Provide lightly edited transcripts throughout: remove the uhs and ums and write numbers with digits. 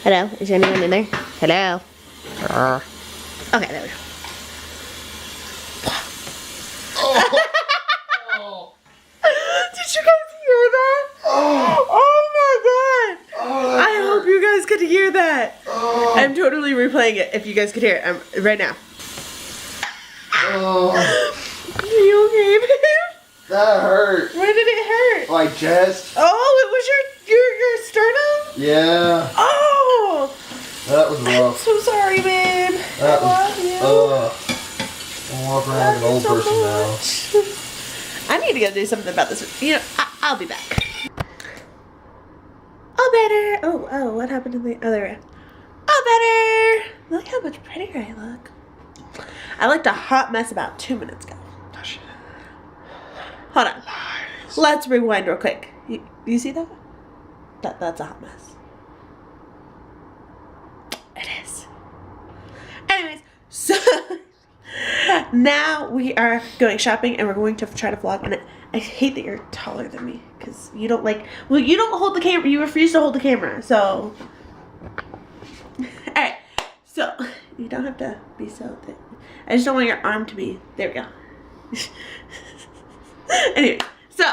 Hello? Is anyone in there? Hello? Okay, there we go. Oh. Did you guys hear that? Oh my god! I hope you guys could hear that. I'm totally replaying it if you guys could hear it right now. Are you okay, babe? That hurt. Where did it hurt? My chest. Oh, it was your sternum? Yeah. Oh! That was I'm rough. so sorry, babe. That I love you. I'm walking around like an old person now. I need to go do something about this. You know, I'll be back. Oh, better. Oh, what happened to the other end? Oh, better. Look how much prettier I look. I looked a hot mess about 2 minutes ago. Hold on. Let's rewind real quick. You see that? That's a hot mess. It is. Anyways, so now we are going shopping and we're going to try to vlog. And I hate that you're taller than me because you don't you don't hold the camera. You refuse to hold the camera. So, alright. So, you don't have to be so thick. I just don't want your arm to be, there we go. Anyway, so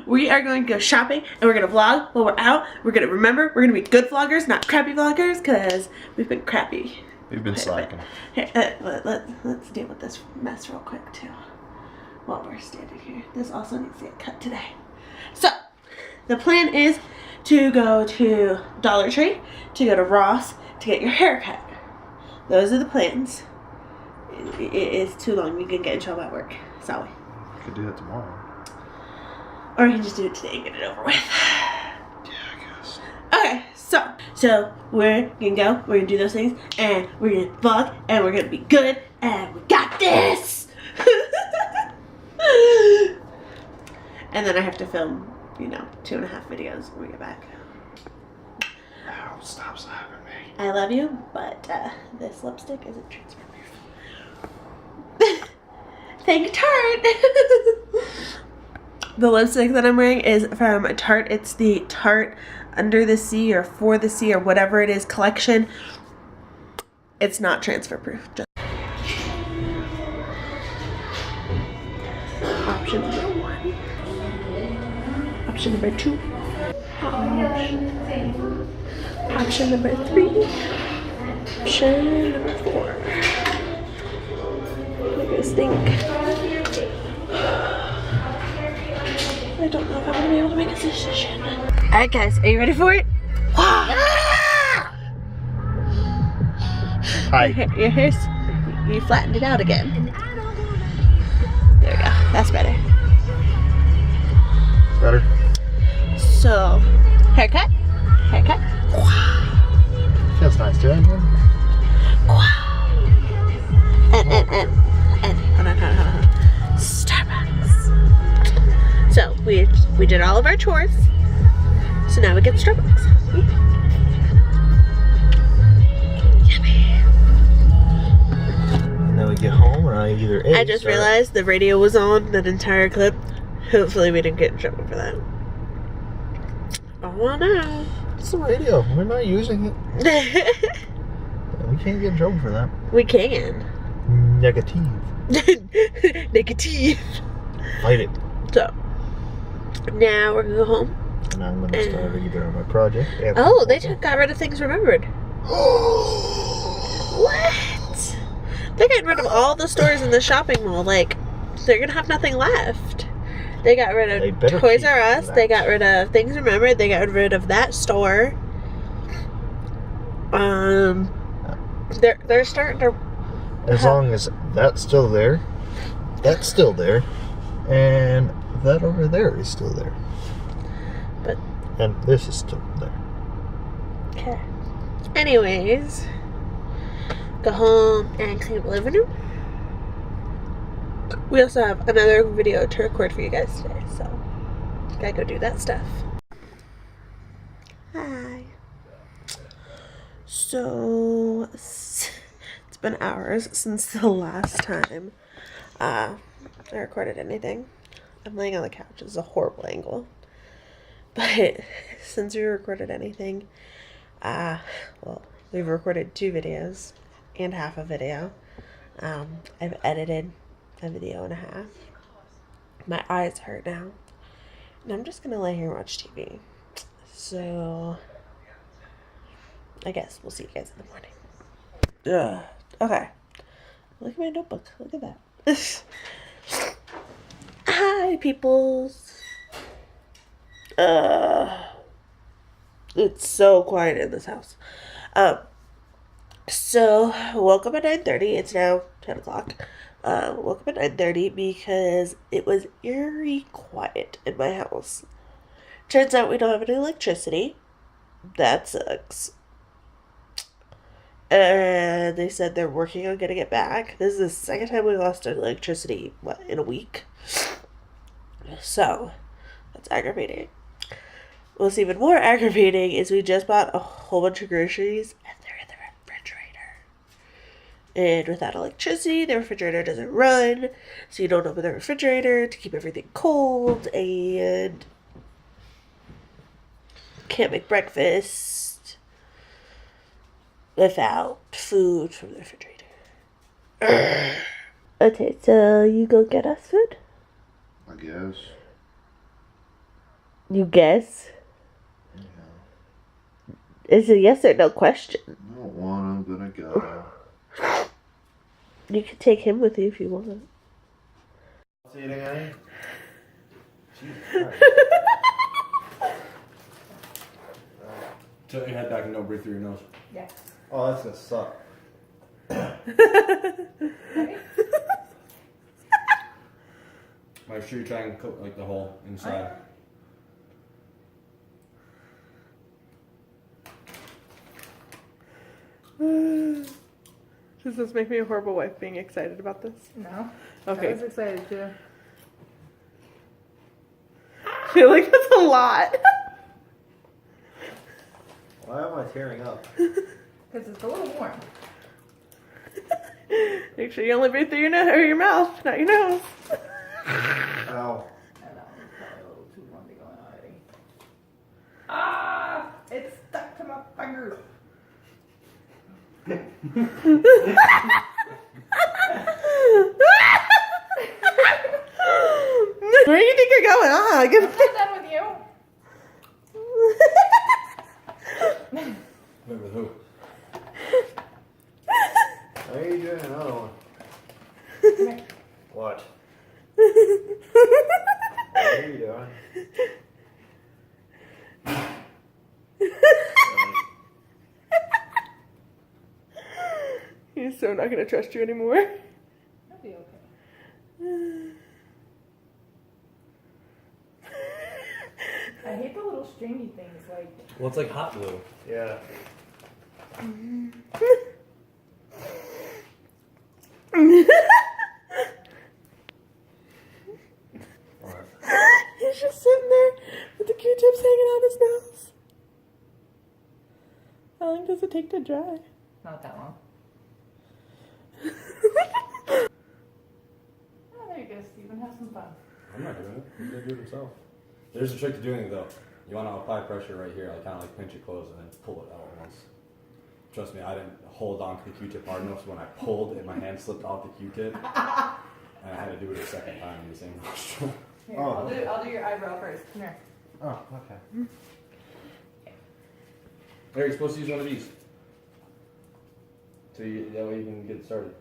we are going to go shopping and we're going to vlog while we're out. We're going to remember, we're going to be good vloggers, not crappy vloggers, because we've been crappy. We've been slacking. Here, let's deal with this mess real quick too while we're standing here. This also needs to get cut today. So, the plan is to go to Dollar Tree, to go to Ross, to get your hair cut. Those are the plans. It is too long. You can get in trouble at work. Sorry. Could do that tomorrow. Or you can just do it today and get it over with. Yeah, I guess. Okay, so we're gonna go, we're gonna do those things, and we're gonna vlog, and we're gonna be good, and we got this! And then I have to film, 2.5 videos when we get back. Ow, stop slapping me. I love you, but this lipstick isn't transfer proof. Thank Tarte! The lipstick that I'm wearing is from Tarte. It's the Tarte Under the Sea or For the Sea or whatever it is collection. It's not transfer proof. Option number 1. Option number 2. Option number 3. Option number 4. Look at this thing. I don't know if I'm going to be able to make a decision. Alright guys, are you ready for it? Hi. Your hair's, you flattened it out again. There we go, that's better. Better? So, haircut. Feels nice, doing it. And, hold on. Starbucks. So, we did all of our chores. So now we get Starbucks. Yummy. And then we get home and I either I just realized the radio was on that entire clip. Hopefully we didn't get in trouble for that. Oh no. It's the radio. We're not using it. We can't get in trouble for that. We can. Negative. Negative. Fight it. So, now we're gonna go home. And I'm going to start either on my project. Oh, they got rid of things remembered. What? They got rid of all the stores in the shopping mall. Like, they're gonna have nothing left. They got rid of Toys R Us. They got rid of Things Remembered. They got rid of that store. They're starting to. As long as that's still there, that's still there, and that over there is still there. And this is still there. Okay. Anyways, go home and clean up the living room. We also have another video to record for you guys today, so gotta go do that stuff. Hi. So, it's been hours since the last time I recorded anything. I'm laying on the couch. It's a horrible angle. But since we recorded anything, Well, we've recorded 2 videos and half a video. I've edited a video and a half. My eyes hurt now. And I'm just gonna lay here and watch TV. So, I guess we'll see you guys in the morning. Ugh. Okay. Look at my notebook. Look at that. Hi, peoples. It's so quiet in this house. So woke up at 9:30. It's now 10 o'clock. Woke up at 9:30 because it was eerie quiet in my house. Turns out we don't have any electricity. That sucks. And they said they're working on getting it back. This is the second time we lost electricity, in a week? So, that's aggravating. What's even more aggravating is we just bought a whole bunch of groceries and they're in the refrigerator. And without electricity, the refrigerator doesn't run, so you don't open the refrigerator to keep everything cold, and can't make breakfast without food from the refrigerator. Okay, so you go get us food? I guess. You guess? Yeah. It's a yes or no question. I don't want, I'm gonna go. You can take him with you if you want. See you again? Jesus Tilt your head back and don't breathe through your nose. Yeah. Oh, that's gonna suck. Make sure you try and coat like the hole inside. Does this make me a horrible wife being excited about this? No. Okay. I was excited too. I feel like that's a lot. Why am I tearing up? Because it's a little warm. Make sure you only breathe through your nose or your mouth, not your nose. Ow. I know, it's probably a little too warm to go in already. Ah! It's stuck to my fingers. Where do you think you're going? I'm not done with you. Wait, with who? How are you doing another one? What? What are you doing? He's so not gonna trust you anymore. That'll be okay. I hate the little stringy things like. Well, it's like hot glue. Yeah. He's just sitting there with the Q-tips hanging out his nose. How long does it take to dry? Not that long. Oh, there you go, Steven. Have some fun. I'm not doing it. He's gonna do it himself. There's a trick to doing it though. You want to apply pressure right here, like kind of like pinch it closed and then pull it out at once. Trust me, I didn't hold on to the Q-tip hard enough, so when I pulled and my hand slipped off the Q-tip, and I had to do it a second time in the same nostril. Here, Oh. I'll do your eyebrow first. Come here. Oh, okay. There, you're supposed to use one of these. So that way you can get it started.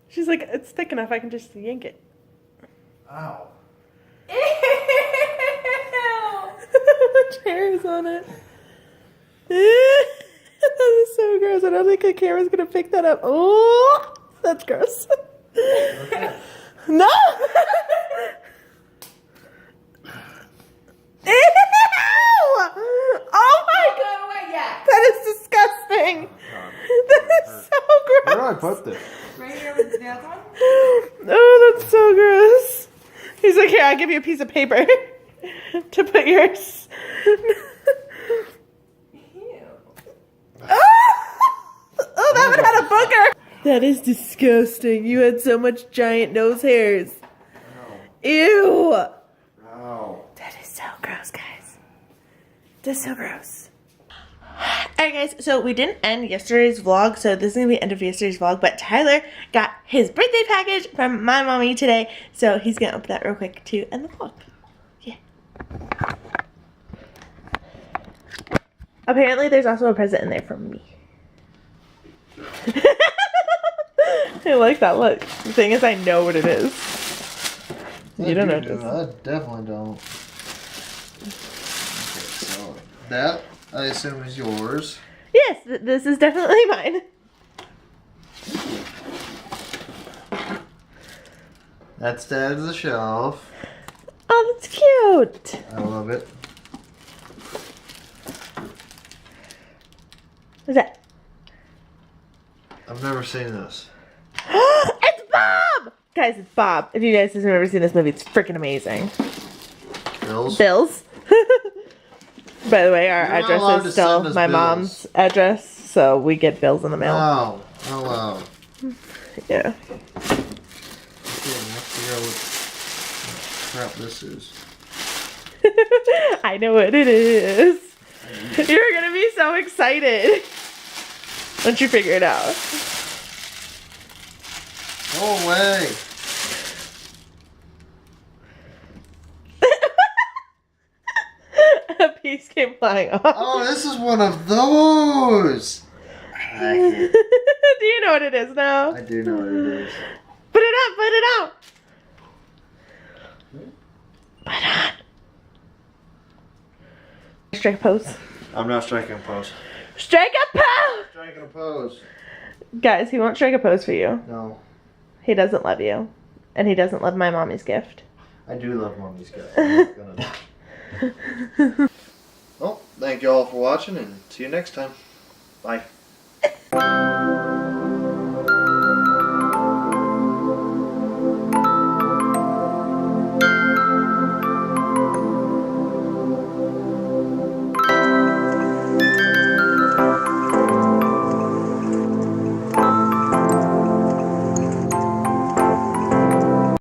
She's like, it's thick enough, I can just yank it. Ow. Ew! Much hair is on it. That is so gross. I don't think the camera's gonna pick that up. Oh, that's gross. Okay. No! Ew! Oh my Don't god! go away yet. That is disgusting. That is so gross. Where do I put this? Right here with the other one. Oh, that's so gross. He's like, here, I'll give you a piece of paper to put yours. Ew. Oh, that one had a booger. That is disgusting. You had so much giant nose hairs. Ew. Ow. That is so gross, guys. That's so gross. Alright guys, so we didn't end yesterday's vlog, so this is going to be the end of yesterday's vlog, but Tyler got his birthday package from my mommy today, so he's going to open that real quick to end the vlog. Yeah. Apparently there's also a present in there for me. I like that look. The thing is, I know what it is. You don't know what it is. I definitely don't. Okay, so that, I assume, is yours. Yes, this is definitely mine. That's Dad's shelf. Oh, that's cute. I love it. What's that? I've never seen this. It's Bob! Guys, it's Bob. If you guys have never seen this movie, it's freaking amazing. Bills? Bills. By the way, our You're not allowed address to is still send us my bills. mom's address, so we get bills in the mail. No. Oh, wow. Yeah. Okay, let's figure out what crap this is. I know what it is. You're gonna be so excited once you figure it out. Go away. A piece came flying off. Oh, this is one of those. I like it. Do you know what it is now? I do know what it is. Put it up, put it out. Put it on. Strike a pose. I'm not striking a pose. Strike a pose! Striking a pose. Guys, he won't strike a pose for you. No. He doesn't love you. And he doesn't love my mommy's gift. I do love Mommy's gift. I'm not gonna... Well, thank you all for watching and see you next time. Bye.